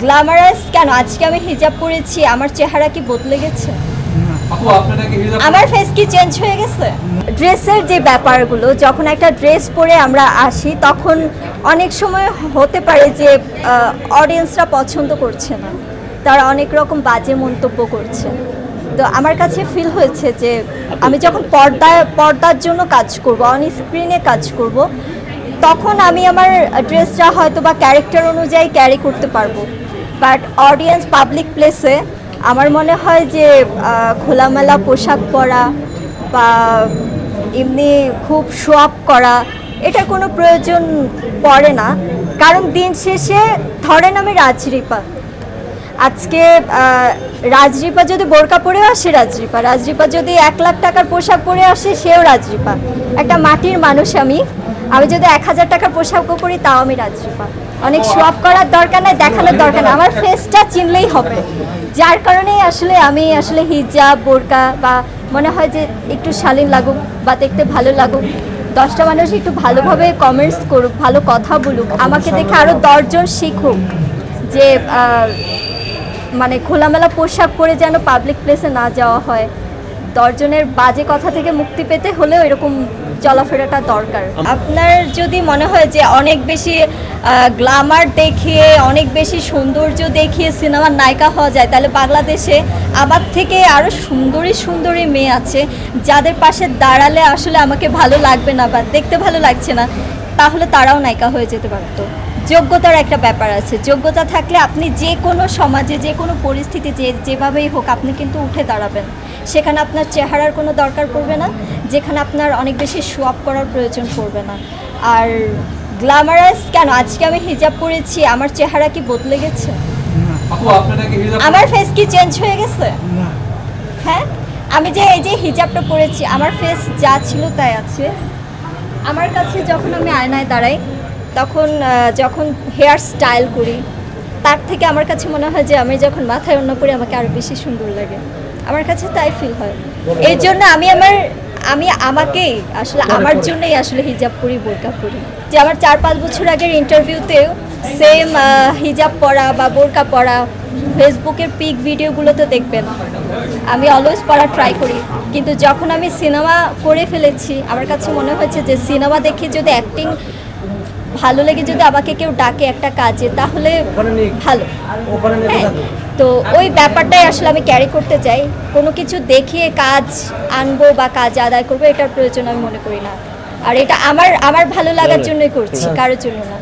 Glamorous কেন? আজকে আমি হিজাব পরেছি, আমার চেহারা কি বদলে গেছে? আমার ফেস কি চেঞ্জ হয়ে গেছে? ড্রেসের যে ব্যাপারগুলো, যখন একটা ড্রেস পরে আমরা আসি তখন অনেক সময় হতে পারে যে অডিয়েন্সরা পছন্দ করছে না, তারা অনেক রকম বাজে মন্তব্য করছে। তো আমার কাছে ফিল হয়েছে যে আমি যখন পর্দার জন্য কাজ করব, অন স্ক্রিনে কাজ করব, তখন আমি আমার ড্রেসটা হয়তো বা ক্যারেক্টার অনুযায়ী ক্যারি করতে পারবো। বাট অডিয়েন্স পাবলিক প্লেসে আমার মনে হয় যে খোলামেলা পোশাক পরা বা এমনি খুব শো আপ করা, এটার কোনো প্রয়োজন পড়ে না। কারণ দিন শেষে ধরেন আমি রাজরিপা, আজকে রাজরিপা যদি বোরকা পরে আসে, রাজরিপা যদি 1 লাখ টাকার পোশাক পরে আসে, সেও রাজরিপা। একটা মাটির মানুষ আমি যদি 1000 টাকার পোশাকও পরি, তাও আমি রাজরিপা। অনেক শো আপ করার দরকার নাই, দেখানোর দরকার নাই, আমার ফেসটা চিনলেই হবে। যার কারণেই আমি হিজাব বোরকা বা মনে হয় যে একটু শালীন লাগুক বা দেখতে ভালো লাগুক, 10টা মানুষ একটু ভালোভাবে কমেন্টস করুক, ভালো কথা বলুক, আমাকে দেখে আরও 10 জন শিখুক যে মানে খোলামেলা পোশাক পরে যেন পাবলিক প্লেসে না যাওয়া হয়। 10 জনের বাজে কথা থেকে মুক্তি পেতে হলেও এরকম চলাফেরাটা দরকার। আপনার যদি মনে হয় যে অনেক বেশি গ্ল্যামার দেখিয়ে, অনেক বেশি সৌন্দর্য দেখিয়ে সিনেমার নায়িকা হওয়া যায়, তাহলে বাংলাদেশে আমার থেকে আরও সুন্দরী মেয়ে আছে, যাদের পাশে দাঁড়ালে আসলে আমাকে ভালো লাগবে না বা দেখতে ভালো লাগছে না, তাহলে তারাও নায়িকা হয়ে যেতে পারতো। যোগ্যতার একটা ব্যাপার আছে, যোগ্যতা থাকলে আপনি যে কোনো সমাজে, যে কোনো পরিস্থিতি, যেভাবেই হোক আপনি কিন্তু উঠে দাঁড়াবেন। সেখানে আপনার চেহারার কোনো দরকার পড়বে না, যেখানে আপনার অনেক বেশি শো আপ করার প্রয়োজন পড়বে না। আর গ্ল্যামারাস কেন? আজকে আমি হিজাব পরেছি, আমার চেহারা কি বদলে গেছে? আমার ফেস কি চেঞ্জ হয়ে গেছে? হ্যাঁ, আমি যে এই যে হিজাবটা পরেছি, আমার ফেস যা ছিল তাই আছে। আমার কাছে যখন আমি আয়নায় দাঁড়াই, তখন যখন হেয়ার স্টাইল করি, তার থেকে আমার কাছে মনে হয় যে আমি যখন মাথায় ওড়না পরি, আমাকে আরও বেশি সুন্দর লাগে। আমার কাছে তাই ফিল হয়। এই জন্য আমি আমাকেই আসলে আমার জন্যই আসলে হিজাব পরি, বোরকা পরি। যে আমার 4-5 বছর আগের ইন্টারভিউতেও সেম হিজাব পরা বা বোরকা পরা, ফেসবুকের পিক ভিডিওগুলোতে দেখবেন আমি অলওয়েজ পড়া ট্রাই করি। কিন্তু যখন আমি সিনেমা করে ফেলেছি, আমার কাছে মনে হয়েছে যে সিনেমা দেখে যদি অ্যাক্টিং ভালো লেগে যদি আমাকে কেউ ডাকে একটা কাজে, তাহলে ভালো। হ্যাঁ, তো ওই ব্যাপারটাই আসলে আমি ক্যারি করতে চাই। কোনো কিছু দেখিয়ে কাজ আনবো বা কাজ আদায় করবো, এটার প্রয়োজন আমি মনে করি না। আর এটা আমার ভালো লাগার জন্যই করছি, কারোর জন্য না।